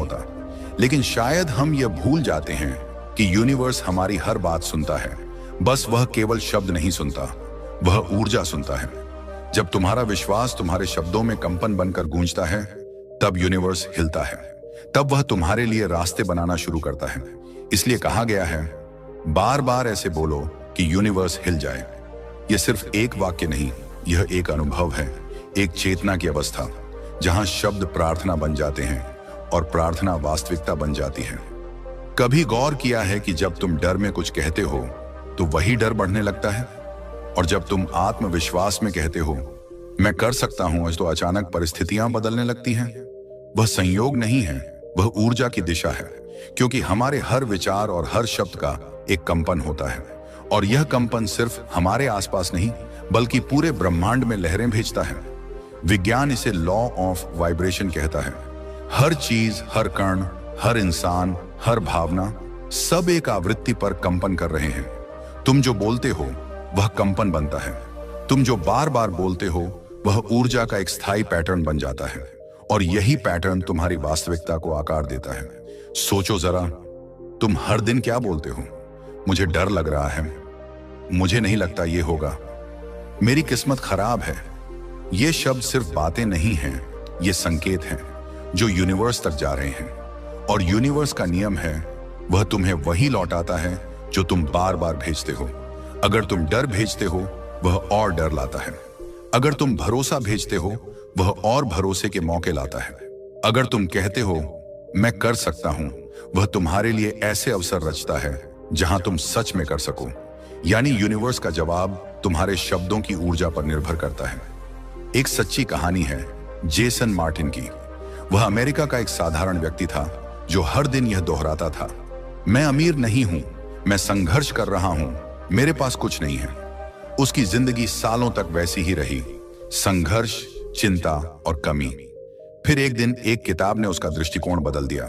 होता। लेकिन शायद हम यह भूल जाते हैं कि यूनिवर्स हमारी हर बात सुनता है, बस वह केवल शब्द नहीं सुनता, वह ऊर्जा सुनता है। जब तुम्हारा विश्वास तुम्हारे शब्दों में कंपन बनकर गूंजता है, तब यूनिवर्स हिलता है, तब वह तुम्हारे लिए रास्ते बनाना शुरू करता है। इसलिए कहा गया है, बार बार ऐसे बोलो कि यूनिवर्स हिल जाए। यह सिर्फ एक वाक्य नहीं, यह एक अनुभव है, एक चेतना की अवस्था, जहां शब्द प्रार्थना बन जाते हैं और प्रार्थना वास्तविकता बन जाती है। कभी गौर किया है कि जब तुम डर में कुछ कहते हो तो वही डर बढ़ने लगता है, और जब तुम आत्मविश्वास में कहते हो मैं कर सकता हूं, तो अचानक परिस्थितियां बदलने लगती हैं। वह संयोग नहीं है, वह ऊर्जा की दिशा है, क्योंकि हमारे हर विचार और हर शब्द का एक कंपन होता है, और यह कंपन सिर्फ हमारे आसपास नहीं बल्कि पूरे ब्रह्मांड में लहरें भेजता है। विज्ञान इसे लॉ ऑफ वाइब्रेशन कहता है। हर चीज, हर कण, हर इंसान, हर भावना, सब एक आवृत्ति पर कंपन कर रहे हैं। तुम जो बोलते हो वह कंपन बनता है, तुम जो बार बार बोलते हो वह ऊर्जा का एक स्थायी पैटर्न बन जाता है, और यही पैटर्न तुम्हारी वास्तविकता को आकार देता है। सोचो जरा, तुम हर दिन क्या बोलते हो? मुझे डर लग रहा है, मुझे नहीं लगता ये होगा, मेरी किस्मत खराब है। ये शब्द सिर्फ बातें नहीं हैं, ये संकेत हैं जो यूनिवर्स तक जा रहे हैं, और यूनिवर्स का नियम है, वह तुम्हें वही लौटाता है जो तुम बार बार भेजते हो। अगर तुम डर भेजते हो, वह और डर लाता है। अगर तुम भरोसा भेजते हो, वह और भरोसे के मौके लाता है। अगर तुम कहते हो मैं कर सकता हूं, वह तुम्हारे लिए ऐसे अवसर रचता है जहां तुम सच में कर सको। यानी यूनिवर्स का जवाब तुम्हारे शब्दों की ऊर्जा पर निर्भर करता है। एक सच्ची कहानी है जेसन मार्टिन की। वह अमेरिका का एक साधारण व्यक्ति था जो हर दिन यह दोहराता था, मैं अमीर नहीं हूं, मैं संघर्ष कर रहा हूं, मेरे पास कुछ नहीं है। उसकी जिंदगी सालों तक वैसी ही रही, संघर्ष, चिंता और कमी। फिर एक दिन एक किताब ने उसका दृष्टिकोण बदल दिया।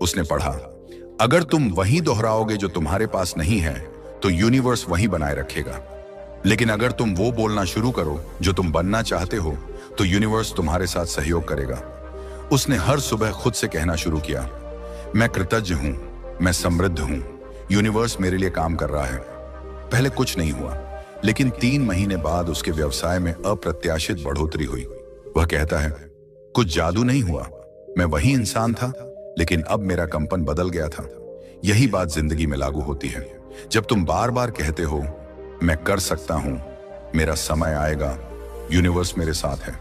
उसने पढ़ा, अगर तुम वही दोहराओगे जो तुम्हारे पास नहीं है, तो यूनिवर्स वही बनाए रखेगा। लेकिन अगर तुम वो बोलना शुरू करो जो तुम बनना चाहते हो, तो यूनिवर्स तुम्हारे साथ सहयोग करेगा। उसने हर सुबह खुद से कहना शुरू किया, मैं कृतज्ञ हूं, मैं समृद्ध हूं, यूनिवर्स मेरे लिए काम कर रहा है। पहले कुछ नहीं हुआ, लेकिन 3 महीने बाद उसके व्यवसाय में अप्रत्याशित बढ़ोतरी हुई। वह कहता है, कुछ जादू नहीं हुआ, मैं वही इंसान था, लेकिन अब मेरा कंपन बदल गया था। यही बात जिंदगी में लागू होती है। जब तुम बार बार कहते हो मैं कर सकता हूं, मेरा समय आएगा, यूनिवर्स मेरे साथ है,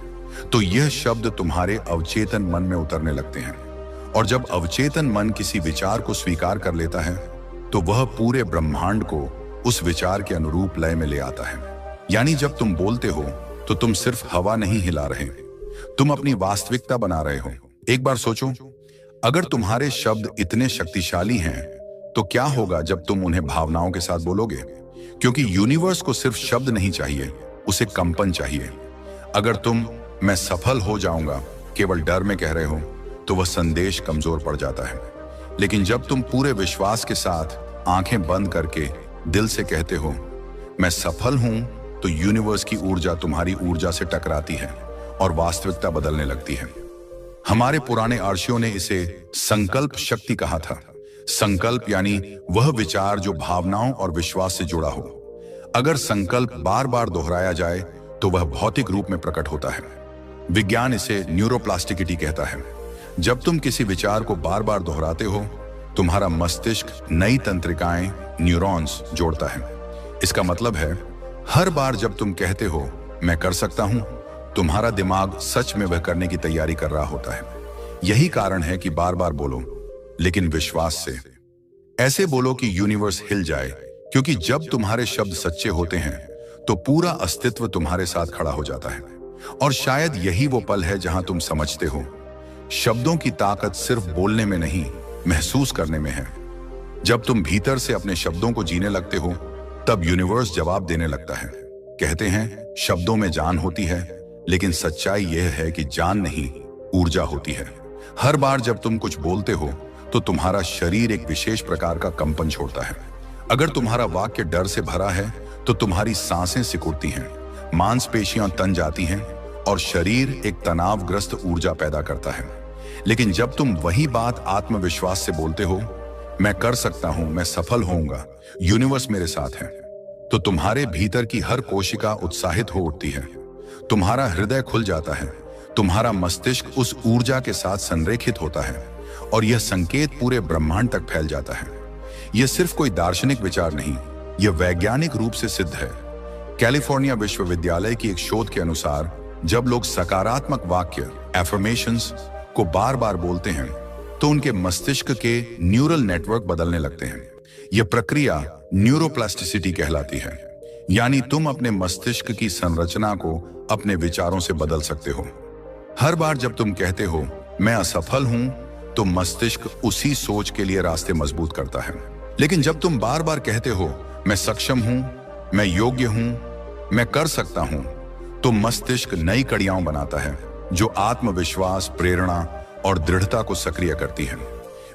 तो यह शब्द तुम्हारे अवचेतन मन में उतरने लगते हैं। और जब अवचेतन मन किसी विचार को स्वीकार कर लेता है, तो वह पूरे ब्रह्मांड को उस विचार के अनुरूप लय में ले आता है। यानी जब तुम बोलते हो तो तुम सिर्फ हवा नहीं हिला रहे, तुम अपनी वास्तविकता बना रहे हो। एक बार सोचो, अगर तुम्हारे शब्द इतने शक्तिशाली हैं, तो क्या होगा जब तुम उन्हें भावनाओं के साथ बोलोगे? क्योंकि यूनिवर्स को सिर्फ शब्द नहीं चाहिए, उसे कंपन चाहिए। अगर तुम मैं सफल हो जाऊंगा केवल डर में कह रहे हो, तो वह संदेश कमजोर पड़ जाता है। लेकिन जब तुम पूरे विश्वास के साथ आंखें बंद करके दिल से कहते हो मैं सफल हूं, तो यूनिवर्स की ऊर्जा तुम्हारी ऊर्जा से टकराती है और वास्तविकता बदलने लगती है। हमारे पुराने आर्षियों ने इसे संकल्प शक्ति कहा था। संकल्प यानी वह विचार जो भावनाओं और विश्वास से जुड़ा हो। अगर संकल्प बार बार दोहराया जाए तो वह भौतिक रूप में प्रकट होता है। विज्ञान इसे न्यूरोप्लास्टिसिटी कहता है। जब तुम किसी विचार को बार बार दोहराते हो, तुम्हारा मस्तिष्क नई तंत्रिकाएं, न्यूरॉन्स जोड़ता है। इसका मतलब है हर बार जब तुम कहते हो मैं कर सकता हूं, तुम्हारा दिमाग सच में वह करने की तैयारी कर रहा होता है। यही कारण है कि बार बार बोलो, लेकिन विश्वास से। ऐसे बोलो कि यूनिवर्स हिल जाए, क्योंकि जब तुम्हारे शब्द सच्चे होते हैं तो पूरा अस्तित्व तुम्हारे साथ खड़ा हो जाता है। और शायद यही वो पल है जहां तुम समझते हो शब्दों की ताकत सिर्फ बोलने में नहीं, महसूस करने में है। जब तुम भीतर से अपने शब्दों को जीने लगते हो, तब यूनिवर्स जवाब देने लगता है। कहते हैं शब्दों में जान होती है, लेकिन सच्चाई यह है कि जान नहीं, ऊर्जा होती है। हर बार जब तुम कुछ बोलते हो तो तुम्हारा शरीर एक विशेष प्रकार का कंपन छोड़ता है। अगर तुम्हारा वाक्य डर से भरा है तो तुम्हारी सांसें सिकुड़ती हैं, मांसपेशियां तन जाती हैं और शरीर एक तनावग्रस्त ऊर्जा पैदा करता है। लेकिन जब तुम वही बात आत्मविश्वास से बोलते हो, मैं कर सकता हूं, मैं सफल होऊंगा, यूनिवर्स मेरे साथ है, तो तुम्हारे भीतर की हर कोशिका उत्साहित हो उठती है। तुम्हारा हृदय खुल जाता है, तुम्हारा मस्तिष्क उस ऊर्जा के साथ संरेखित होता है और यह संकेत पूरे ब्रह्मांड तक फैल जाता है। यह सिर्फ कोई दार्शनिक विचार नहीं, यह वैज्ञानिक रूप से सिद्ध है। कैलिफोर्निया विश्वविद्यालय की एक शोध के अनुसार जब लोग सकारात्मक वाक्य एफर्मेशंस को बार बार बोलते हैं तो उनके मस्तिष्क के न्यूरल नेटवर्क बदलने लगते हैं। यह प्रक्रिया न्यूरोप्लास्टिसिटी कहलाती है, यानी तुम अपने मस्तिष्क की संरचना को अपने विचारों से बदल सकते हो। हर बार जब तुम कहते हो मैं असफल हूं, तो मस्तिष्क उसी सोच के लिए रास्ते मजबूत करता है। लेकिन जब तुम बार बार कहते हो मैं सक्षम हूं, मैं योग्य हूं, मैं कर सकता हूं, तो मस्तिष्क नई कड़ियां बनाता है जो आत्मविश्वास, प्रेरणा और दृढ़ता को सक्रिय करती है।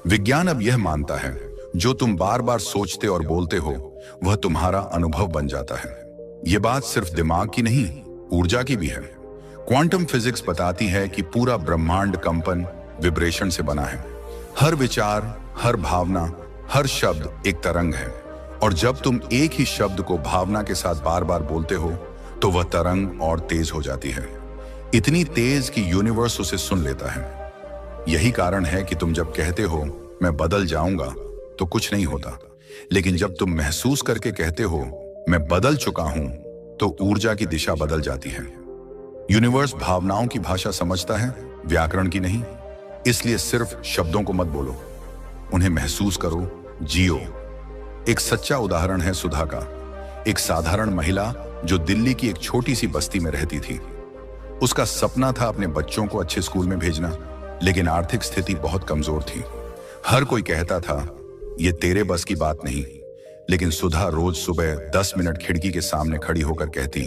विज्ञान अब यह मानता है जो तुम बार बार सोचते और बोलते हो वह तुम्हारा अनुभव बन जाता है। यह बात सिर्फ दिमाग की नहीं, ऊर्जा की भी है। क्वांटम फिजिक्स बताती है कि पूरा ब्रह्मांड कंपन, विब्रेशन से बना है। हर विचार, हर भावना, हर शब्द एक तरंग है, और जब तुम एक ही शब्द को भावना के साथ बार बार बोलते हो तो वह तरंग और तेज हो जाती है, इतनी तेज कि यूनिवर्स उसे सुन लेता है। यही कारण है कि तुम जब कहते हो मैं बदल जाऊंगा तो कुछ नहीं होता, लेकिन जब तुम महसूस करके कहते हो मैं बदल चुका हूं, तो ऊर्जा की दिशा बदल जाती है। यूनिवर्स भावनाओं की भाषा समझता है, व्याकरण की नहीं। इसलिए सिर्फ शब्दों को मत बोलो, उन्हें महसूस करो, जियो। एक सच्चा उदाहरण है सुधा का, एक साधारण महिला जो दिल्ली की एक छोटी सी बस्ती में रहती थी। उसका सपना था अपने बच्चों को अच्छे स्कूल में भेजना, लेकिन आर्थिक स्थिति बहुत कमजोर थी। हर कोई कहता था यह तेरे बस की बात नहीं, लेकिन सुधा रोज सुबह 10 मिनट खिड़की के सामने खड़ी होकर कहती,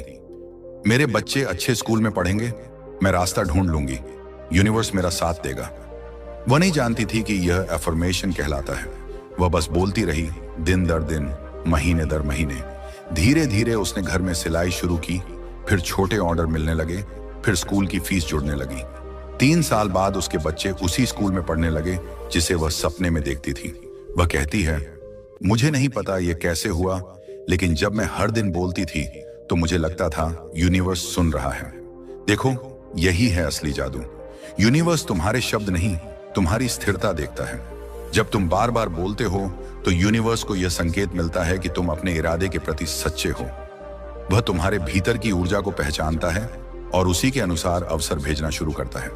मेरे बच्चे अच्छे स्कूल में पढ़ेंगे, मैं रास्ता ढूंढ लूंगी, यूनिवर्स मेरा साथ देगा। वह नहीं जानती थी कि यह एफर्मेशन कहलाता है। वह बस बोलती रही, दिन दर दिन, महीने दर महीने। धीरे धीरे उसने घर में सिलाई शुरू की, फिर छोटे ऑर्डर मिलने लगे, फिर स्कूल की फीस जुड़ने लगी। 3 साल बाद उसके बच्चे उसी स्कूल में पढ़ने लगे जिसे वह सपने में देखती थी। वह कहती है, मुझे नहीं पता यह कैसे हुआ, लेकिन जब मैं हर दिन बोलती थी तो मुझे लगता था यूनिवर्स सुन रहा है। देखो, यही है असली जादू। यूनिवर्स तुम्हारे शब्द नहीं, तुम्हारी स्थिरता देखता है। जब तुम बार बार बोलते हो तो यूनिवर्स को यह संकेत मिलता है कि तुम अपने इरादे के प्रति सच्चे हो। वह तुम्हारे भीतर की ऊर्जा को पहचानता है और उसी के अनुसार अवसर भेजना शुरू करता है।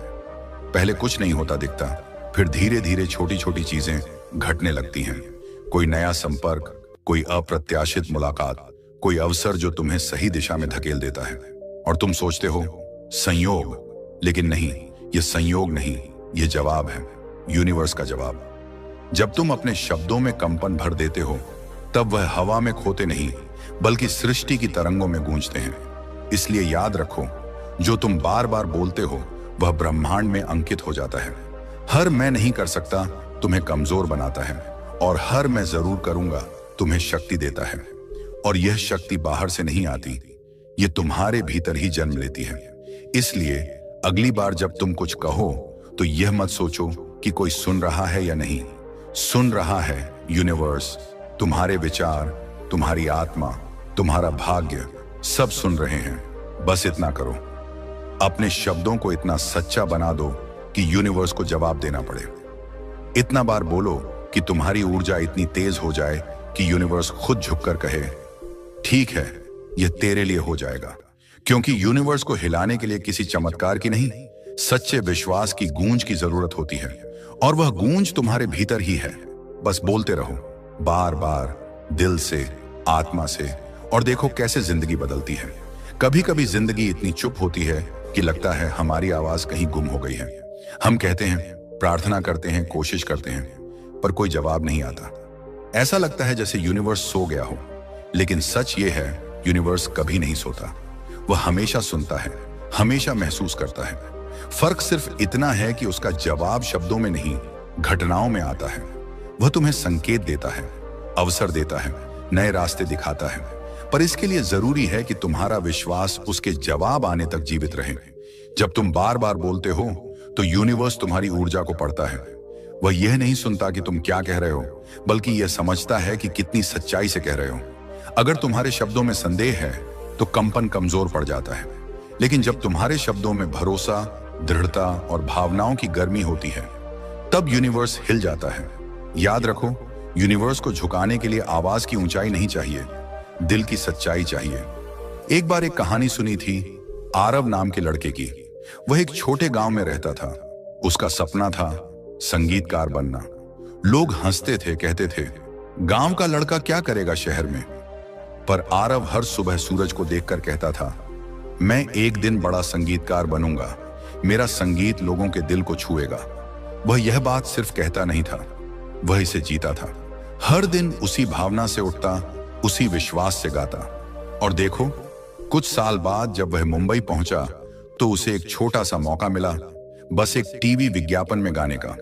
पहले कुछ नहीं होता दिखता, फिर धीरे धीरे छोटी छोटी चीजें घटने लगती हैं। कोई नया संपर्क, कोई अप्रत्याशित मुलाकात, कोई अवसर जो तुम्हें सही दिशा में धकेल देता है। और तुम सोचते हो संयोग, लेकिन नहीं, यह संयोग नहीं, यह जवाब है, यूनिवर्स का जवाब। जब तुम अपने शब्दों में कंपन भर देते हो, तब वह हवा में खोते नहीं, बल्कि सृष्टि की तरंगों में गूंजते हैं। इसलिए याद रखो, जो तुम बार बार बोलते हो वह ब्रह्मांड में अंकित हो जाता है। हर मैं नहीं कर सकता तुम्हें कमजोर बनाता है, और हर मैं जरूर करूंगा तुम्हें शक्ति देता है। और यह शक्ति बाहर से नहीं आती, यह तुम्हारे भीतर ही जन्म लेती है। इसलिए अगली बार जब तुम कुछ कहो तो यह मत सोचो कि कोई सुन रहा है या नहीं। सुन रहा है यूनिवर्स। तुम्हारे विचार, तुम्हारी आत्मा, तुम्हारा भाग्य सब सुन रहे हैं। बस इतना करो, अपने शब्दों को इतना सच्चा बना दो कि यूनिवर्स को जवाब देना पड़े। इतना बार बोलो कि तुम्हारी ऊर्जा इतनी तेज हो जाए कि यूनिवर्स खुद झुककर कहे, ठीक है, यह तेरे लिए हो जाएगा। क्योंकि यूनिवर्स को हिलाने के लिए किसी चमत्कार की नहीं, सच्चे विश्वास की गूंज की जरूरत होती है। और वह गूंज तुम्हारे भीतर ही है। बस बोलते रहो, बार बार, दिल से, आत्मा से, और देखो कैसे जिंदगी बदलती है। कभी कभी जिंदगी इतनी चुप होती है कि लगता है हमारी आवाज कहीं गुम हो गई है। हम कहते हैं, प्रार्थना करते हैं, कोशिश करते हैं, पर कोई जवाब नहीं आता। ऐसा लगता है जैसे यूनिवर्स सो गया हो। लेकिन सच ये है, यूनिवर्स कभी नहीं सोता। वह हमेशा सुनता है, हमेशा महसूस करता है। फर्क सिर्फ इतना है कि उसका जवाब शब्दों में नहीं, घटनाओं में आता है। वह तुम्हें संकेत देता है, अवसर देता है, नए रास्ते दिखाता है। पर इसके लिए जरूरी है कि तुम्हारा विश्वास उसके जवाब आने तक जीवित रहे। जब तुम बार बार बोलते हो तो यूनिवर्स तुम्हारी ऊर्जा को पढ़ता है। वह यह नहीं सुनता कि तुम क्या कह रहे हो, बल्कि यह समझता है कि कितनी सच्चाई से कह रहे हो। अगर तुम्हारे शब्दों में संदेह है तो कंपन कमजोर पड़ जाता है, लेकिन जब तुम्हारे शब्दों में भरोसा, दृढ़ता और भावनाओं की गर्मी होती है, तब यूनिवर्स हिल जाता है। याद रखो, यूनिवर्स को झुकाने के लिए आवाज की ऊंचाई नहीं चाहिए, दिल की सच्चाई चाहिए। एक बार एक कहानी सुनी थी आरव नाम के लड़के की। वह एक छोटे गांव में रहता था। उसका सपना था संगीतकार बनना। लोग हंसते थे, कहते थे, गांव का लड़का क्या करेगा शहर में। पर आरव हर सुबह सूरज को देखकर कहता था, मैं एक दिन बड़ा संगीतकार बनूंगा, मेरा संगीत लोगों के दिल को छुएगा। वह यह बात सिर्फ कहता नहीं था, वह इसे जीता था। हर दिन उसी भावना से उठता, उसी विश्वास से गाता। और देखो, कुछ साल बाद जब वह मुंबई पहुंचा तो उसे एक छोटा सा मौका मिला, बस एक टीवी विज्ञापन में गाने का।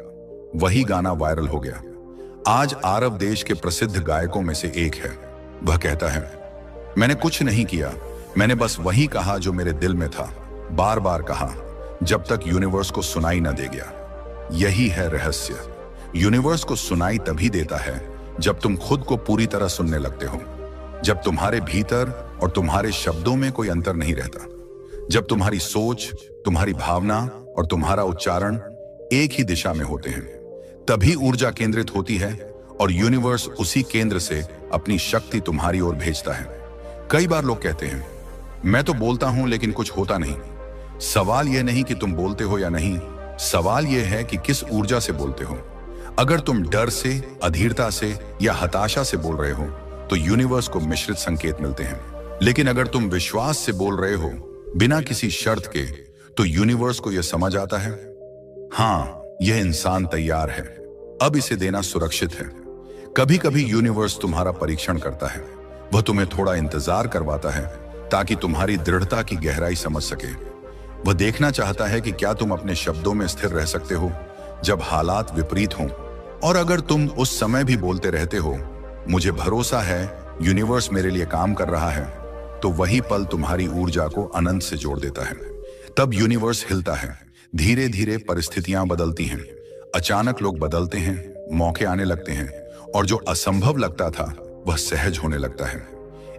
वही गाना वायरल हो गया। आज आरव देश के प्रसिद्ध गायकों में से एक है। वह कहता है, मैंने कुछ नहीं किया, मैंने बस वही कहा जो मेरे दिल में था, बार बार कहा, जब तक यूनिवर्स को सुनाई न दे गया। यही है रहस्य। यूनिवर्स को सुनाई तभी देता है जब तुम खुद को पूरी तरह सुनने लगते हो, जब तुम्हारे भीतर और तुम्हारे शब्दों में कोई अंतर नहीं रहता, जब तुम्हारी सोच, तुम्हारी भावना और तुम्हारा उच्चारण एक ही दिशा में होते हैं। तभी ऊर्जा केंद्रित होती है और यूनिवर्स उसी केंद्र से अपनी शक्ति तुम्हारी ओर भेजता है। कई बार लोग कहते हैं, मैं तो बोलता हूं लेकिन कुछ होता नहीं। सवाल यह नहीं कि तुम बोलते हो या नहीं, सवाल यह है कि किस ऊर्जा से बोलते हो। अगर तुम डर से, अधीरता से या हताशा से बोल रहे हो तो यूनिवर्स को मिश्रित संकेत मिलते हैं। लेकिन अगर तुम विश्वास से बोल रहे हो, बिना किसी शर्त के, तो यूनिवर्स को यह समझ आता है, हां, यह इंसान तैयार है, अब इसे देना सुरक्षित है। कभी कभी यूनिवर्स तुम्हारा परीक्षण करता है। वह तुम्हें थोड़ा इंतजार करवाता है ताकि तुम्हारी दृढ़ता की गहराई समझ सके। वह देखना चाहता है कि क्या तुम अपने शब्दों में स्थिर रह सकते हो जब हालात विपरीत हों। और अगर तुम उस समय भी बोलते रहते हो, मुझे भरोसा है यूनिवर्स मेरे लिए काम कर रहा है, तो वही पल तुम्हारी ऊर्जा को अनंत से जोड़ देता है। तब यूनिवर्स हिलता है। धीरे धीरे परिस्थितियां बदलती हैं, अचानक लोग बदलते हैं, मौके आने लगते हैं, और जो असंभव लगता था वह सहज होने लगता है।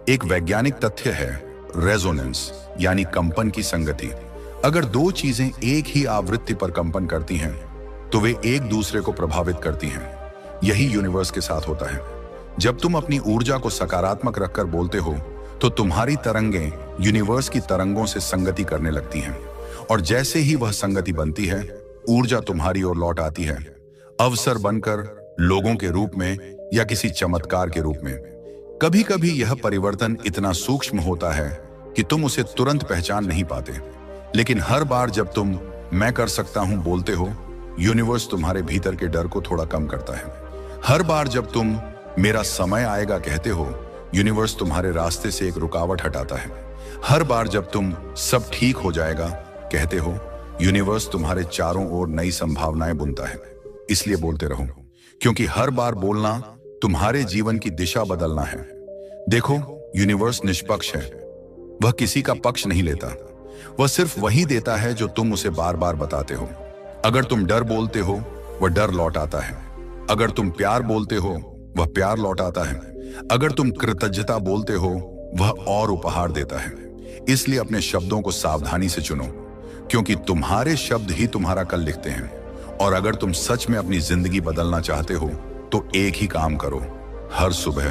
एक वैज्ञानिक तथ्य है रेजोनेंस, यानी कंपन की संगति। अगर दो चीजें एक ही आवृत्ति पर कंपन करती हैं तो वे एक दूसरे को प्रभावित करती हैं। यही यूनिवर्स के साथ होता है। जब तुम अपनी ऊर्जा को सकारात्मक रखकर बोलते हो तो तुम्हारी तरंगें यूनिवर्स की तरंगों से संगति करने लगती हैं, और जैसे ही वह संगति बनती है, ऊर्जा तुम्हारी ओर लौट आती है, अवसर बनकर, लोगों के रूप में या किसी चमत्कार के रूप में। कभी कभी यह परिवर्तन इतना सूक्ष्म होता है कि तुम उसे तुरंत पहचान नहीं पाते, लेकिन हर बार जब तुम मैं कर सकता हूं बोलते हो, यूनिवर्स तुम्हारे भीतर के डर को थोड़ा कम करता है। हर बार जब तुम मेरा समय आएगा कहते हो, यूनिवर्स तुम्हारे रास्ते से एक रुकावट हटाता है। हर बार जब तुम सब ठीक हो जाएगा कहते हो, यूनिवर्स तुम्हारे चारों ओर नई संभावनाएं बुनता है। इसलिए बोलते रहो, क्योंकि हर बार बोलना तुम्हारे जीवन की दिशा बदलना है। देखो, यूनिवर्स निष्पक्ष है। वह किसी का पक्ष नहीं लेता, वह सिर्फ वही देता है जो तुम उसे बार बार बताते हो। अगर तुम डर बोलते हो, वह डर लौट आता है। अगर तुम प्यार बोलते हो, वह प्यार लौट आता है। अगर तुम कृतज्ञता बोलते हो, वह और उपहार देता है। इसलिए अपने शब्दों को सावधानी से चुनो, क्योंकि तुम्हारे शब्द ही तुम्हारा कल लिखते हैं। और अगर तुम सच में अपनी जिंदगी बदलना चाहते हो तो एक ही काम करो, हर सुबह,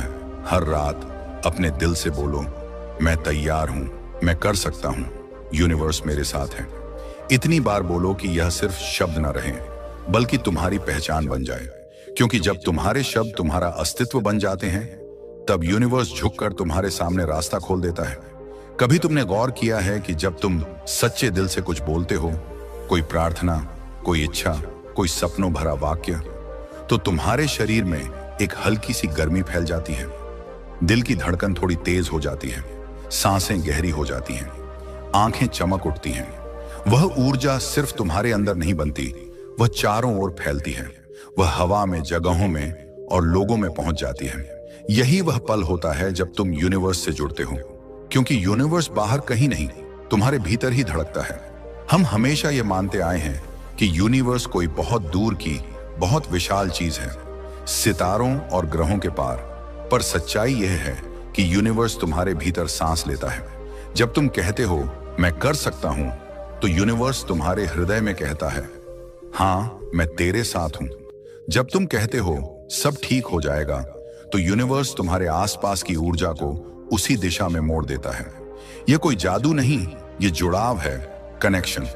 हर रात अपने दिल से बोलो, मैं तैयार हूं, मैं कर सकता हूं, यूनिवर्स मेरे साथ है। इतनी बार बोलो कि यह सिर्फ शब्द न रहे, बल्कि तुम्हारी पहचान बन जाए। क्योंकि जब तुम्हारे शब्द तुम्हारा अस्तित्व बन जाते हैं, तब यूनिवर्स झुककर तुम्हारे सामने रास्ता खोल देता है। कभी तुमने गौर किया है कि जब तुम सच्चे दिल से कुछ बोलते हो, कोई प्रार्थना, कोई इच्छा, कोई सपनों भरा वाक्य, तो तुम्हारे शरीर में एक हल्की सी गर्मी फैल जाती है। दिल की धड़कन थोड़ी तेज हो जाती है, सांसें गहरी हो जाती हैं, आंखें चमक उठती हैं। वह ऊर्जा सिर्फ तुम्हारे अंदर नहीं बनती, वह चारों ओर फैलती है। वह हवा में, जगहों में और लोगों में पहुंच जाती है। यही वह पल होता है जब तुम यूनिवर्स से जुड़ते हो, क्योंकि यूनिवर्स बाहर कहीं नहीं, तुम्हारे भीतर ही धड़कता है। हम हमेशा ये मानते आए हैं कि यूनिवर्स कोई बहुत दूर की बहुत विशाल चीज है, सितारों और ग्रहों के पार। पर सच्चाई यह है कि यूनिवर्स तुम्हारे भीतर सांस लेता है। जब तुम कहते हो मैं कर सकता हूं, तो यूनिवर्स तुम्हारे हृदय में कहता है हां, मैं तेरे साथ हूं। जब तुम कहते हो सब ठीक हो जाएगा, तो यूनिवर्स तुम्हारे आसपास की ऊर्जा को उसी दिशा में मोड़ देता है। यह कोई जादू नहीं, यह जुड़ाव है, कनेक्शन।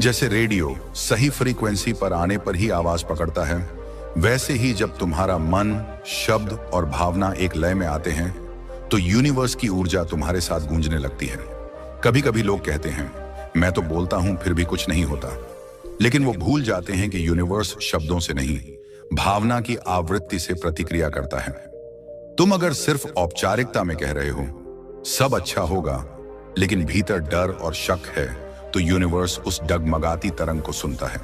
जैसे रेडियो सही फ्रीक्वेंसी पर आने पर ही आवाज पकड़ता है, वैसे ही जब तुम्हारा मन, शब्द और भावना एक लय में आते हैं, तो यूनिवर्स की ऊर्जा तुम्हारे साथ गूंजने लगती है। कभी कभी लोग कहते हैं मैं तो बोलता हूं फिर भी कुछ नहीं होता, लेकिन वो भूल जाते हैं कि यूनिवर्स शब्दों से नहीं, भावना की आवृत्ति से प्रतिक्रिया करता है। तुम अगर सिर्फ औपचारिकता में कह रहे हो सब अच्छा होगा, लेकिन भीतर डर और शक है, तो यूनिवर्स उस डगमगाती तरंग को सुनता है।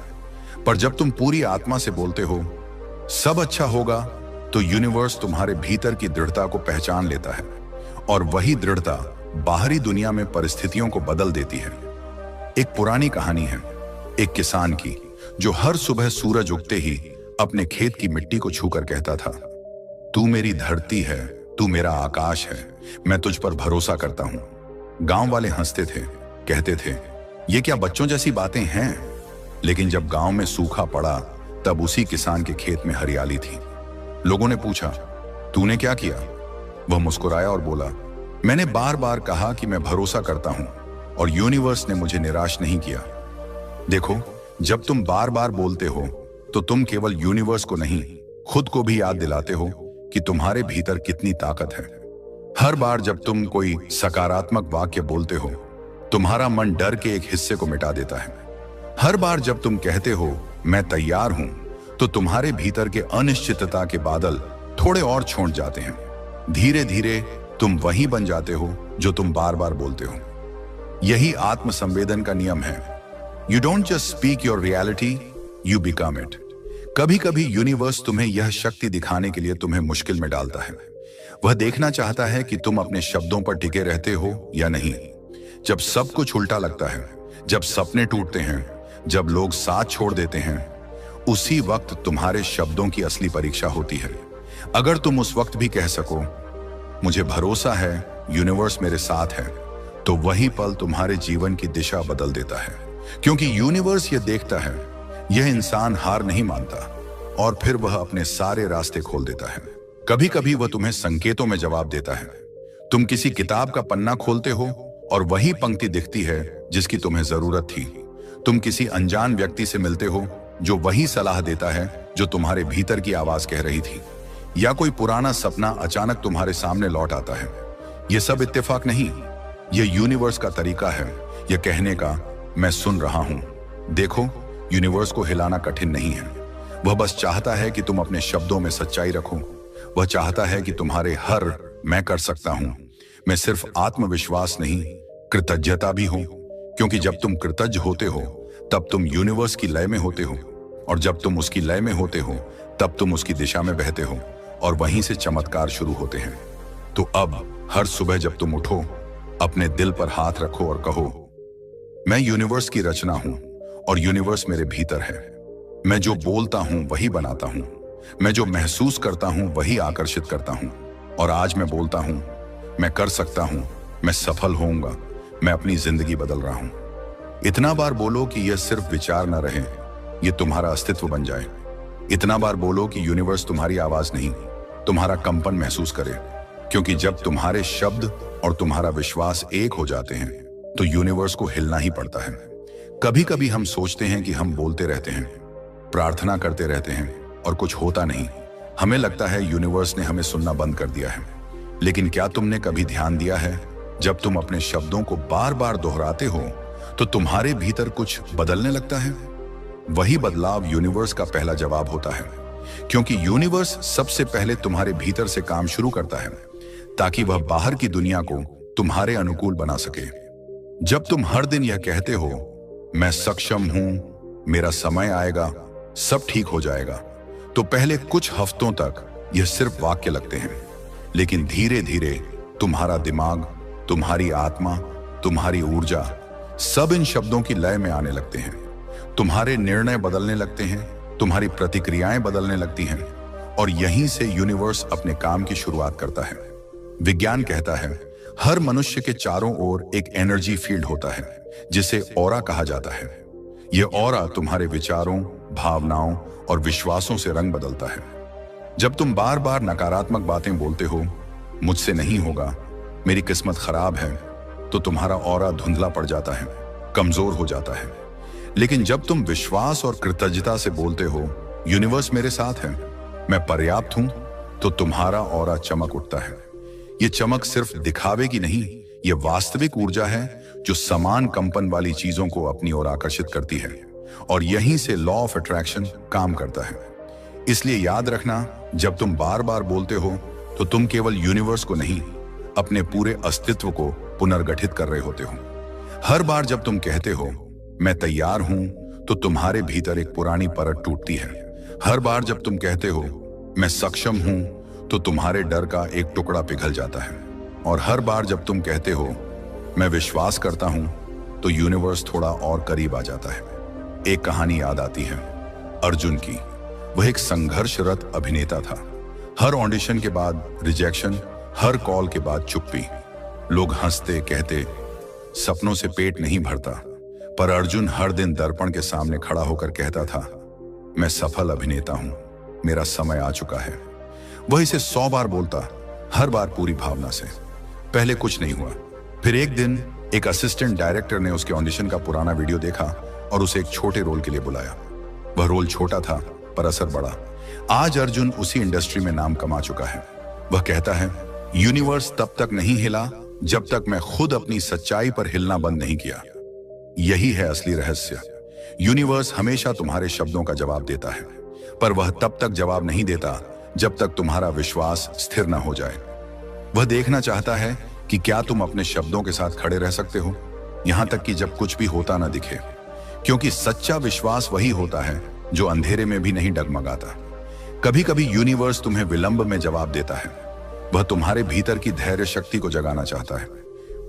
पर जब तुम पूरी आत्मा से बोलते हो सब अच्छा होगा, तो यूनिवर्स तुम्हारे भीतर की दृढ़ता को पहचान लेता है, और वही दृढ़ता बाहरी दुनिया में परिस्थितियों को बदल देती है। एक पुरानी कहानी है एक किसान की, जो हर सुबह सूरज उगते ही अपने खेत की मिट्टी को छूकर कहता था, तू मेरी धरती है, तू मेरा आकाश है, मैं तुझ पर भरोसा करता हूं। गांव वाले हंसते थे, कहते थे ये क्या बच्चों जैसी बातें हैं। लेकिन जब गांव में सूखा पड़ा, तब उसी किसान के खेत में हरियाली थी। लोगों ने पूछा तूने क्या किया? वह मुस्कुराया और बोला, मैंने बार बार कहा कि मैं भरोसा करता हूं, और यूनिवर्स ने मुझे निराश नहीं किया। देखो, जब तुम बार बार बोलते हो, तो तुम केवल यूनिवर्स को नहीं, खुद को भी याद दिलाते हो कि तुम्हारे भीतर कितनी ताकत है। हर बार जब तुम कोई सकारात्मक वाक्य बोलते हो, तुम्हारा मन डर के एक हिस्से को मिटा देता है। हर बार जब तुम कहते हो मैं तैयार हूं, तो तुम्हारे भीतर के अनिश्चितता के बादल थोड़े और छोड़ जाते हैं। धीरे धीरे तुम वही बन जाते हो जो तुम बार बार बोलते हो। यही आत्म संवेदन का नियम है। You don't just speak your reality, you become it. कभी कभी यूनिवर्स तुम्हें यह शक्ति दिखाने के लिए तुम्हें मुश्किल में डालता है। वह देखना चाहता है कि तुम अपने शब्दों पर टिके रहते हो या नहीं। जब सब कुछ उल्टा लगता है, जब सपने टूटते हैं, जब लोग साथ छोड़ देते हैं, उसी वक्त तुम्हारे शब्दों की असली परीक्षा होती है। अगर तुम उस वक्त भी कह सको मुझे भरोसा है यूनिवर्स मेरे साथ है, तो वही पल तुम्हारे जीवन की दिशा बदल देता है। क्योंकि यूनिवर्स ये देखता है यह इंसान हार नहीं मानता, और फिर वह अपने सारे रास्ते खोल देता है। कभी कभी वह तुम्हें संकेतों में जवाब देता है। तुम किसी किताब का पन्ना खोलते हो और वही पंक्ति दिखती है जिसकी तुम्हें जरूरत थी। तुम किसी अनजान व्यक्ति से मिलते हो जो वही सलाह देता है जो तुम्हारे भीतर की आवाज कह रही थी। या कोई पुराना सपना अचानक तुम्हारे सामने लौट आता है। यह सब इत्तेफाक नहीं, यह यूनिवर्स का तरीका है यह कहने का मैं सुन रहा हूं। देखो, यूनिवर्स को हिलाना कठिन नहीं है। वह बस चाहता है कि तुम अपने शब्दों में सच्चाई रखो। वह चाहता है कि तुम्हारे हर मैं कर सकता हूं मैं सिर्फ आत्मविश्वास नहीं, कृतज्ञता भी हो। क्योंकि जब तुम कृतज्ञ होते हो, तब तुम यूनिवर्स की लय में होते हो, और जब तुम उसकी लय में होते हो, तब तुम उसकी दिशा में बहते हो, और वहीं से चमत्कार शुरू होते हैं। तो अब हर सुबह जब तुम उठो, अपने दिल पर हाथ रखो और कहो, मैं यूनिवर्स की रचना हूं, और यूनिवर्स मेरे भीतर है। मैं जो बोलता हूं वही बनाता हूं। मैं जो महसूस करता हूं वही आकर्षित करता हूं। और आज मैं बोलता हूं, मैं कर सकता हूं, मैं सफल होऊंगा, मैं अपनी जिंदगी बदल रहा हूं। इतना बार बोलो कि यह सिर्फ विचार न रहे, यह तुम्हारा अस्तित्व बन जाए। इतना बार बोलो कि यूनिवर्स तुम्हारी आवाज नहीं, तुम्हारा कंपन महसूस करे। क्योंकि जब तुम्हारे शब्द और तुम्हारा विश्वास एक हो जाते हैं, तो यूनिवर्स को हिलना ही पड़ता है। कभी कभी हम सोचते हैं कि हम बोलते रहते हैं, प्रार्थना करते रहते हैं, और कुछ होता नहीं। हमें लगता है यूनिवर्स ने हमें सुनना बंद कर दिया है। लेकिन क्या तुमने कभी ध्यान दिया है, जब तुम अपने शब्दों को बार बार दोहराते हो, तो तुम्हारे भीतर कुछ बदलने लगता है? वही बदलाव यूनिवर्स का पहला जवाब होता है। क्योंकि यूनिवर्स सबसे पहले तुम्हारे भीतर से काम शुरू करता है, ताकि वह बाहर की दुनिया को तुम्हारे अनुकूल बना सके। जब तुम हर दिन यह कहते हो, मैं सक्षम हूं, मेरा समय आएगा, सब ठीक हो जाएगा, तो पहले कुछ हफ्तों तक यह सिर्फ वाक्य लगते हैं। लेकिन धीरे धीरे तुम्हारा दिमाग, तुम्हारी आत्मा, तुम्हारी ऊर्जा सब इन शब्दों की लय में आने लगते हैं। तुम्हारे निर्णय बदलने लगते हैं, तुम्हारी प्रतिक्रियाएं बदलने लगती हैं और यहीं से यूनिवर्स अपने काम की शुरुआत करता है। विज्ञान कहता है हर मनुष्य के चारों ओर एक एनर्जी फील्ड होता है जिसे ऑरा कहा जाता है। यह ऑरा तुम्हारे विचारों, भावनाओं और विश्वासों से रंग बदलता है। जब तुम बार बार नकारात्मक बातें बोलते हो, मुझसे नहीं होगा, मेरी किस्मत खराब है, तो तुम्हारा ऑरा धुंधला पड़ जाता है, कमजोर हो जाता है। लेकिन जब तुम विश्वास और कृतज्ञता से बोलते हो, यूनिवर्स मेरे साथ है, मैं पर्याप्त हूं, तो तुम्हारा ऑरा चमक उठता है। यह चमक सिर्फ दिखावे की नहीं, यह वास्तविक ऊर्जा है जो समान कंपन वाली चीजों को अपनी ओर आकर्षित करती है और यहीं से लॉ ऑफ अट्रैक्शन काम करता है। इसलिए याद रखना, जब तुम बार बार बोलते हो तो तुम केवल यूनिवर्स को नहीं, अपने पूरे अस्तित्व को पुनर्गठित कर रहे होते हो। हर बार जब तुम कहते हो मैं तैयार हूं, तो तुम्हारे भीतर एक पुरानी परत टूटती है। हर बार जब तुम कहते हो मैं सक्षम हूं, तो तुम्हारे डर का एक टुकड़ा पिघल जाता है। और हर बार जब तुम कहते हो मैं विश्वास करता हूं, तो यूनिवर्स थोड़ा और करीब आ जाता है। एक कहानी याद आती है अर्जुन की। वह एक संघर्षरत अभिनेता था। हर ऑडिशन के बाद रिजेक्शन, हर कॉल के बाद चुप्पी। लोग हंसते, कहते सपनों से पेट नहीं भरता, पर अर्जुन हर दिन दर्पण के सामने खड़ा होकर कहता था मैं सफल अभिनेता हूं, मेरा समय आ चुका है। वह इसे 100 बार बोलता, हर बार पूरी भावना से। पहले कुछ नहीं हुआ। फिर एक दिन एक असिस्टेंट डायरेक्टर ने उसके ऑडिशन का पुराना वीडियो देखा और उसे एक छोटे रोल के लिए बुलाया। वह रोल छोटा था पर असर बड़ा। आज अर्जुन उसी इंडस्ट्री में नाम कमा चुका है। वह कहता है यूनिवर्स तब तक नहीं हिला जब तक मैं खुद अपनी सच्चाई पर हिलना बंद नहीं किया। यही है असली रहस्य। यूनिवर्स हमेशा तुम्हारे शब्दों का जवाब देता है, पर वह तब तक जवाब नहीं देता जब तक तुम्हारा विश्वास स्थिर न हो जाए। वह देखना चाहता है कि क्या तुम अपने शब्दों के साथ खड़े रह सकते हो, यहां तक कि जब कुछ भी होता ना दिखे। क्योंकि सच्चा विश्वास वही होता है जो अंधेरे में भी नहीं डगमगाता। कभी कभी यूनिवर्स तुम्हें विलंब में जवाब देता है। वह तुम्हारे भीतर की धैर्य शक्ति को जगाना चाहता है।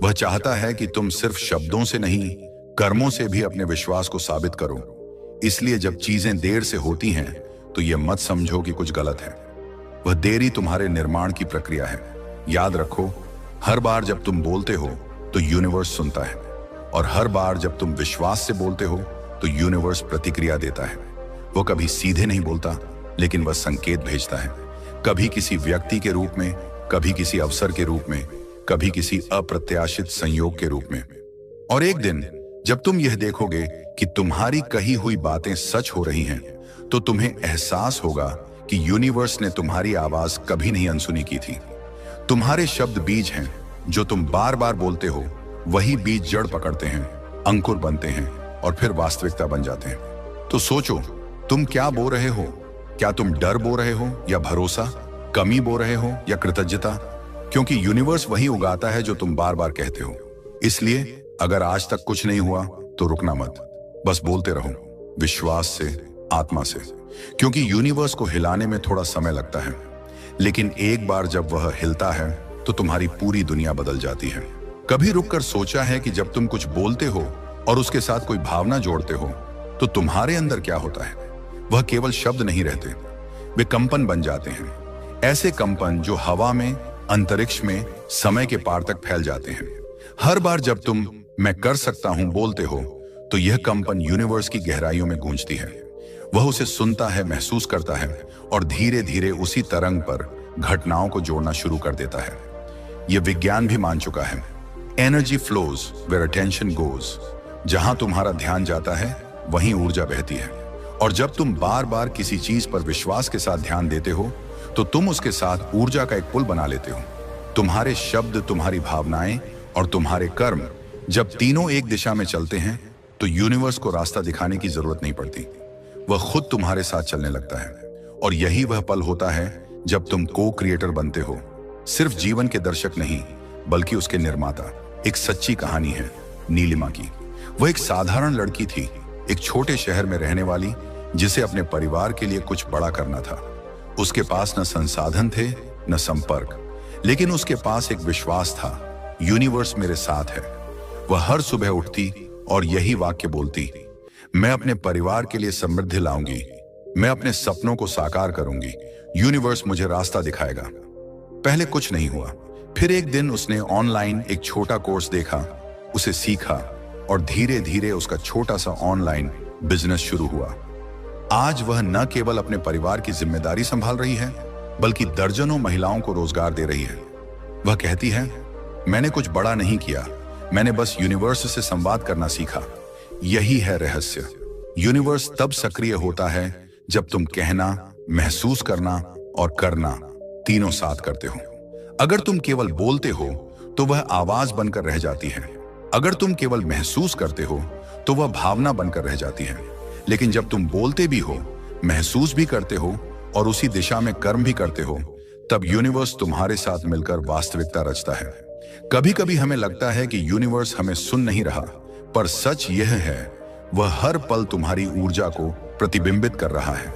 वह चाहता है कि तुम सिर्फ शब्दों से नहीं, कर्मों से भी अपने विश्वास को साबित करो। इसलिए जब चीजें देर से होती हैं, तो यह मत समझो कि कुछ गलत है। वह देरी तुम्हारे निर्माण की प्रक्रिया है। याद रखो, हर बार जब तुम बोलते हो तो यूनिवर्स सुनता है, और हर बार जब तुम विश्वास से बोलते हो तो यूनिवर्स प्रतिक्रिया देता है। वो कभी सीधे नहीं बोलता, लेकिन वह संकेत भेजता है, कभी किसी व्यक्ति के रूप में, कभी किसी अवसर के रूप में, कभी किसी अप्रत्याशित संयोग के रूप में। और एक दिन जब तुम यह देखोगे कि तुम्हारी कही हुई बातें सच हो रही हैं, तो तुम्हें एहसास होगा कि यूनिवर्स ने तुम्हारी आवाज कभी नहीं अनसुनी की थी। तुम्हारे शब्द बीज हैं, जो तुम बार बार बोलते हो। वही बीज जड़ पकड़ते हैं, अंकुर बनते हैं और फिर वास्तविकता बन जाते हैं। तो सोचो, तुम क्या बो रहे हो? क्या तुम डर बो रहे हो या भरोसा, कमी बो रहे हो या कृतज्ञता? क्योंकि यूनिवर्स वही उगाता है जो तुम बार बार कहते हो। इसलिए अगर आज तक कुछ नहीं हुआ तो रुकना मत, बस बोलते रहो, विश्वास से, आत्मा से। क्योंकि यूनिवर्स को हिलाने में थोड़ा समय लगता है, लेकिन एक बार जब वह हिलता है तो तुम्हारी पूरी दुनिया बदल जाती है। कभी रुककर सोचा है कि जब तुम कुछ बोलते हो और उसके साथ कोई भावना जोड़ते हो, तो तुम्हारे अंदर क्या होता है? वह केवल शब्द नहीं रहते, वे कंपन बन जाते हैं। ऐसे कंपन जो हवा में, अंतरिक्ष में, समय के पार तक फैल जाते हैं। हर बार जब तुम मैं कर सकता हूं बोलते हो, तो यह कंपन यूनिवर्स की गहराइयों में गूंजती है। वह उसे सुनता है, महसूस करता है और धीरे धीरे उसी तरंग पर घटनाओं को जोड़ना शुरू कर देता है। यह विज्ञान भी मान चुका है। Energy flows where attention goes. जहां तुम्हारा ध्यान जाता है, वहीं ऊर्जा बहती है। और जब तुम बार बार किसी चीज पर विश्वास के साथ ध्यान देते हो, तो तुम उसके साथ ऊर्जा का एक पुल बना लेते हो। तुम्हारे शब्द, तुम्हारी भावनाएं और तुम्हारे कर्म जब तीनों एक दिशा में चलते हैं, तो यूनिवर्स को रास्ता दिखाने की जरूरत नहीं पड़ती। वह खुद तुम्हारे साथ चलने लगता है। और यही वह पल होता है जब तुम को क्रिएटर बनते हो, सिर्फ जीवन के दर्शक नहीं, बल्कि उसके निर्माता। एक सच्ची कहानी है नीलिमा की। वह एक साधारण लड़की थी, एक छोटे शहर में रहने वाली, जिसे अपने परिवार के लिए कुछ बड़ा करना था। उसके पास न संसाधन थे, न संपर्क, लेकिन उसके पास एक विश्वास था, यूनिवर्स मेरे साथ है। वह हर सुबह उठती और यही वाक्य बोलती, मैं अपने परिवार के लिए समृद्धि लाऊंगी, मैं अपने सपनों को साकार करूंगी, यूनिवर्स मुझे रास्ता दिखाएगा। पहले कुछ नहीं हुआ। फिर एक दिन उसने ऑनलाइन एक छोटा कोर्स देखा, उसे सीखा और धीरे धीरे उसका छोटा सा ऑनलाइन बिजनेस शुरू हुआ। आज वह न केवल अपने परिवार की जिम्मेदारी संभाल रही है, बल्कि दर्जनों महिलाओं को रोजगार दे रही है। वह कहती है, मैंने कुछ बड़ा नहीं किया, मैंने बस यूनिवर्स से संवाद करना सीखा। यही है रहस्य। यूनिवर्स तब सक्रिय होता है जब तुम कहना, महसूस करना और करना तीनों साथ करते हो। अगर तुम केवल बोलते हो तो वह आवाज बनकर रह जाती है। अगर तुम केवल महसूस करते हो तो वह भावना बनकर रह जाती है। लेकिन जब तुम बोलते भी हो, महसूस भी करते हो और उसी दिशा में कर्म भी करते हो, तब यूनिवर्स तुम्हारे साथ मिलकर वास्तविकता रचता है। कभी कभी हमें लगता है कि यूनिवर्स हमें सुन नहीं रहा, पर सच यह है, वह हर पल तुम्हारी ऊर्जा को प्रतिबिंबित कर रहा है।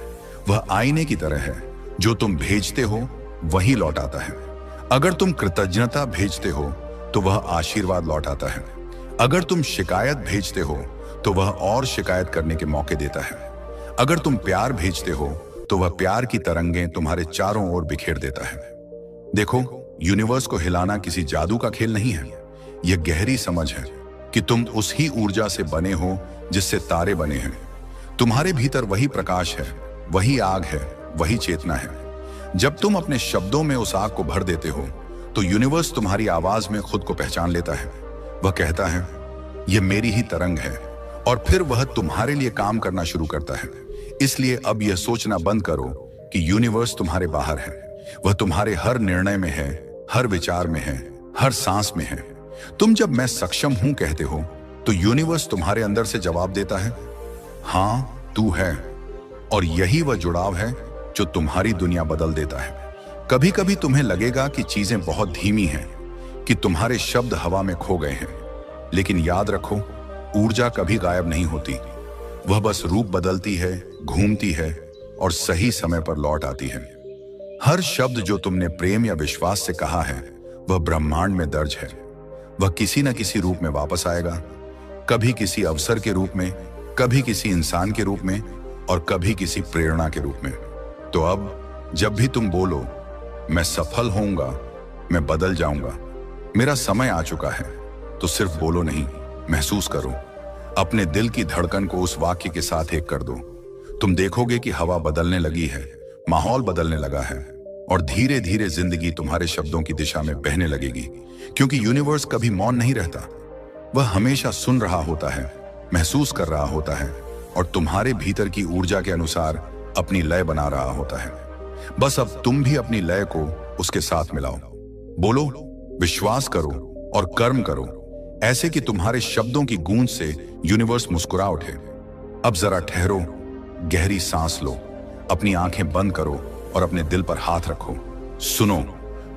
वह आईने की तरह है, जो तुम भेजते हो वही लौट आता है। अगर तुम कृतज्ञता भेजते हो तो वह आशीर्वाद लौट आता है। अगर तुम शिकायत भेजते हो तो वह और शिकायत करने के मौके देता है। अगर तुम प्यार भेजते हो तो वह प्यार की तरंगें तुम्हारे चारों ओर बिखेर देता है। देखो, यूनिवर्स को हिलाना किसी जादू का खेल नहीं है। यह गहरी समझ है कि तुम उस ही ऊर्जा से बने हो जिससे तारे बने हैं। तुम्हारे भीतर वही प्रकाश है, वही आग है, वही चेतना है। जब तुम अपने शब्दों में उस आग को भर देते हो तो यूनिवर्स तुम्हारी आवाज में खुद को पहचान लेता है। वह कहता है, यह मेरी ही तरंग है, और फिर वह तुम्हारे लिए काम करना शुरू करता है। इसलिए अब यह सोचना बंद करो कि यूनिवर्स तुम्हारे बाहर है। वह तुम्हारे हर निर्णय में है, हर विचार में है, हर सांस में है। तुम जब मैं सक्षम हूं कहते हो तो यूनिवर्स तुम्हारे अंदर से जवाब देता है, हां तू है। और यही वह जुड़ाव है जो तुम्हारी दुनिया बदल देता है। कभी कभी तुम्हें लगेगा कि चीजें बहुत धीमी हैं, कि तुम्हारे शब्द हवा में खो गए हैं, लेकिन याद रखो, ऊर्जा कभी गायब नहीं होती। वह बस रूप बदलती है, घूमती है और सही समय पर लौट आती है। हर शब्द जो तुमने प्रेम या विश्वास से कहा है, वह ब्रह्मांड में दर्ज है। वह किसी न किसी रूप में वापस आएगा, कभी किसी अवसर के रूप में, कभी किसी इंसान के रूप में और कभी किसी प्रेरणा के रूप में। तो अब जब भी तुम बोलो, मैं सफल होऊंगा, मैं बदल जाऊंगा, मेरा समय आ चुका है, तो सिर्फ बोलो नहीं, महसूस करो। अपने दिल की धड़कन को उस वाक्य के साथ एक कर दो। तुम देखोगे कि हवा बदलने लगी है, माहौल बदलने लगा है और धीरे धीरे जिंदगी तुम्हारे शब्दों की दिशा में बहने लगेगी। क्योंकि यूनिवर्स कभी मौन नहीं रहता, वह हमेशा सुन रहा होता है, महसूस कर रहा होता है और तुम्हारे भीतर की ऊर्जा के अनुसार अपनी लय बना रहा होता है। बस अब तुम भी अपनी लय को उसके साथ मिलाओ। बोलो, विश्वास करो और कर्म करो, ऐसे कि तुम्हारे शब्दों की गूंज से यूनिवर्स मुस्कुरा उठे। अब जरा ठहरो, गहरी सांस लो, अपनी आंखें बंद करो और अपने दिल पर हाथ रखो। सुनो,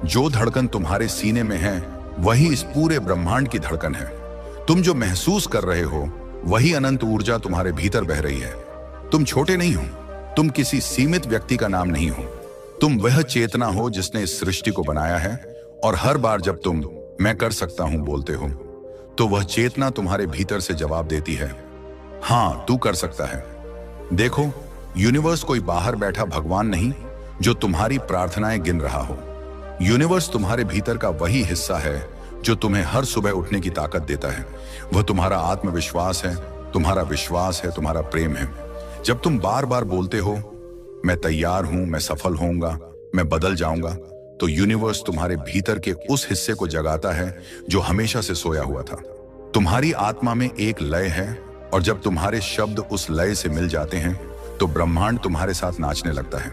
जो धड़कन तुम्हारे सीने में है वही इस पूरे ब्रह्मांड की धड़कन है। तुम जो महसूस कर रहे हो वही अनंत ऊर्जा तुम्हारे भीतर बह रही है। तुम छोटे नहीं हो, तुम किसी सीमित व्यक्ति का नाम नहीं हो। तुम वह चेतना हो जिसने इस सृष्टि को बनाया है और हर बार जब तुम मैं कर सकता हूं बोलते हो तो वह चेतना तुम्हारे भीतर से जवाब देती है, हां तू कर सकता है। देखो, यूनिवर्स कोई बाहर बैठा भगवान नहीं जो तुम्हारी प्रार्थनाएं गिन रहा हो। यूनिवर्स तुम्हारे भीतर का वही हिस्सा है जो तुम्हें हर सुबह उठने की ताकत देता है। वह तुम्हारा आत्मविश्वास है, तुम्हारा विश्वास है, तुम्हारा प्रेम है। जब तुम बार बार बोलते हो, मैं तैयार हूं, मैं सफल होऊंगा, मैं बदल जाऊंगा, तो यूनिवर्स तुम्हारे भीतर के उस हिस्से को जगाता है जो हमेशा से सोया हुआ था। तुम्हारी आत्मा में एक लय है और जब तुम्हारे शब्द उस लय से मिल जाते हैं तो ब्रह्मांड तुम्हारे साथ नाचने लगता है।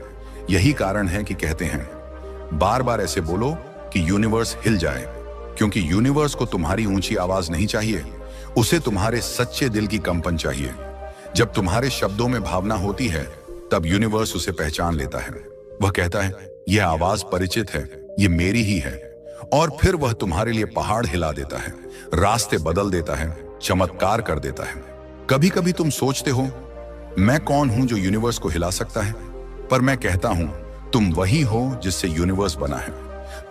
यही कारण है कि कहते हैं, बार बार ऐसे बोलो कि यूनिवर्स हिल जाए, क्योंकि यूनिवर्स को तुम्हारी ऊंची आवाज नहीं चाहिए, उसे तुम्हारे सच्चे दिल की कंपन चाहिए। जब तुम्हारे शब्दों में भावना होती है तब यूनिवर्स उसे पहचान लेता है। वह कहता है, यह आवाज परिचित है, यह मेरी ही है, और फिर वह तुम्हारे लिए पहाड़ हिला देता है, रास्ते बदल देता है, चमत्कार कर देता है। कभी कभी तुम सोचते हो, मैं कौन हूं जो यूनिवर्स को हिला सकता है? पर मैं कहता हूं, तुम वही हो जिससे यूनिवर्स बना है।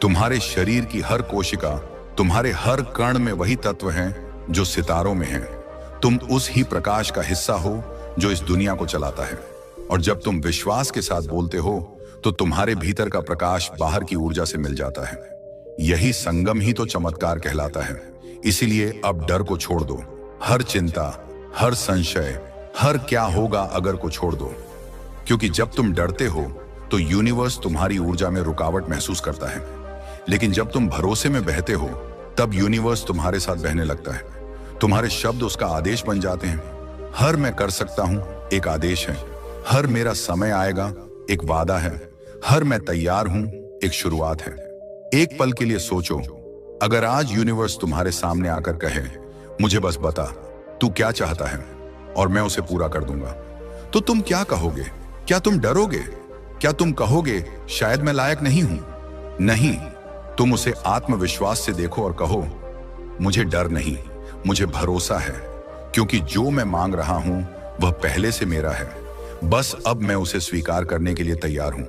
तुम्हारे शरीर की हर कोशिका, तुम्हारे हर कण में वही तत्व हैं जो सितारों में हैं। तुम उस ही प्रकाश का हिस्सा हो जो इस दुनिया को चलाता है। और जब तुम विश्वास के साथ बोलते हो तो तुम्हारे भीतर का प्रकाश बाहर की ऊर्जा से मिल जाता है। यही संगम ही तो चमत्कार कहलाता है। इसीलिए अब डर को छोड़ दो, हर चिंता, हर संशय, हर क्या होगा अगर को छोड़ दो। क्योंकि जब तुम डरते हो तो यूनिवर्स तुम्हारी ऊर्जा में रुकावट महसूस करता है, लेकिन जब तुम भरोसे में बहते हो तब यूनिवर्स तुम्हारे साथ बहने लगता है। तुम्हारे शब्द उसका आदेश बन जाते हैं। हर मैं कर सकता हूं एक आदेश है, हर मेरा समय आएगा एक वादा है, हर मैं तैयार हूं एक शुरुआत है। एक पल के लिए सोचो, अगर आज यूनिवर्स तुम्हारे सामने आकर कहे, मुझे बस बता तू क्या चाहता है और मैं उसे पूरा कर दूंगा, तो तुम क्या कहोगे? क्या तुम डरोगे? क्या तुम कहोगे शायद मैं लायक नहीं हूं? नहीं, तुम उसे आत्मविश्वास से देखो और कहो, मुझे डर नहीं, मुझे भरोसा है, क्योंकि जो मैं मांग रहा हूं वह पहले से मेरा है, बस अब मैं उसे स्वीकार करने के लिए तैयार हूं।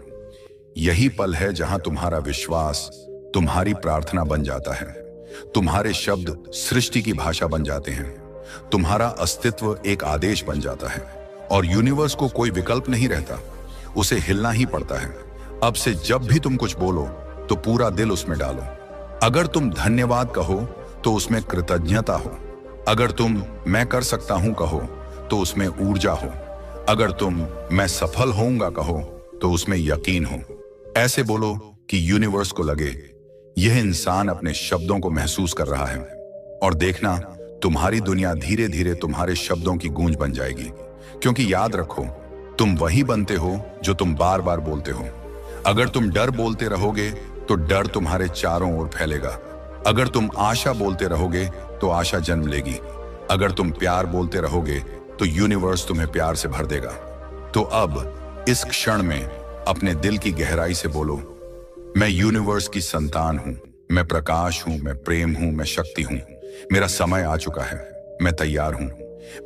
यही पल है जहां तुम्हारा विश्वास तुम्हारी प्रार्थना बन जाता है, तुम्हारे शब्द सृष्टि की भाषा बन जाते हैं, तुम्हारा अस्तित्व एक आदेश बन जाता है और यूनिवर्स को कोई विकल्प नहीं रहता, उसे हिलना ही पड़ता है। अब से जब भी तुम कुछ बोलो तो पूरा दिल उसमें डालो। अगर तुम धन्यवाद कहो तो उसमें कृतज्ञता हो, अगर तुम मैं कर सकता हूं कहो तो उसमें ऊर्जा हो, अगर तुम मैं सफल होऊंगा कहो तो उसमें यकीन हो। ऐसे बोलो कि यूनिवर्स को लगे यह इंसान अपने शब्दों को महसूस कर रहा है, और देखना तुम्हारी दुनिया धीरे धीरे तुम्हारे शब्दों की गूंज बन जाएगी। क्योंकि याद रखो, तुम वही बनते हो जो तुम बार बार बोलते हो। अगर तुम डर बोलते रहोगे तो डर तुम्हारे चारों ओर फैलेगा, अगर तुम आशा बोलते रहोगे तो आशा जन्म लेगी, अगर तुम प्यार बोलते रहोगे तो यूनिवर्स तुम्हें प्यार से भर देगा। तो अब इस क्षण में अपने दिल की गहराई से बोलो, मैं यूनिवर्स की संतान हूं, मैं प्रकाश हूं, मैं प्रेम हूं, मैं शक्ति हूं, मेरा समय आ चुका है, मैं तैयार हूं,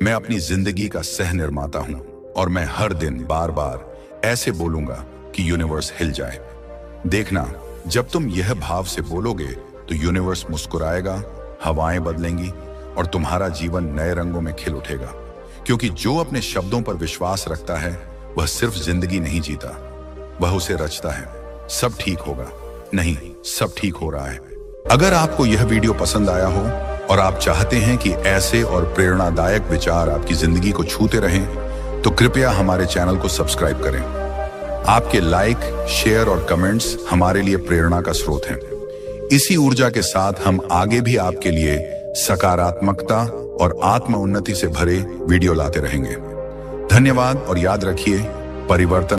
मैं अपनी जिंदगी का सह निर्माता हूं, और मैं हर दिन बार बार ऐसे बोलूंगा कि यूनिवर्स हिल जाए। देखना, जब तुम यह भाव से बोलोगे तो यूनिवर्स मुस्कुराएगा, हवाएं बदलेंगी और तुम्हारा जीवन नए रंगों में खिल उठेगा। क्योंकि जो अपने शब्दों पर विश्वास रखता है वह सिर्फ जिंदगी नहीं जीता, वह उसे रचता है। सब ठीक होगा, नहीं, सब ठीक हो रहा है। अगर आपको यह वीडियो पसंद आया हो और आप चाहते हैं कि ऐसे और प्रेरणादायक विचार आपकी जिंदगी को छूते रहें, तो कृपया हमारे चैनल को सब्सक्राइब करें। आपके लाइक, शेयर और कमेंट्स हमारे लिए प्रेरणा का स्रोत हैं। इसी ऊर्जा के साथ हम आगे भी आपके लिए सकारात्मकता और आत्म उन्नति से भरे वीडियो लाते रहेंगे। धन्यवाद, और याद रखिए, परिवर्तन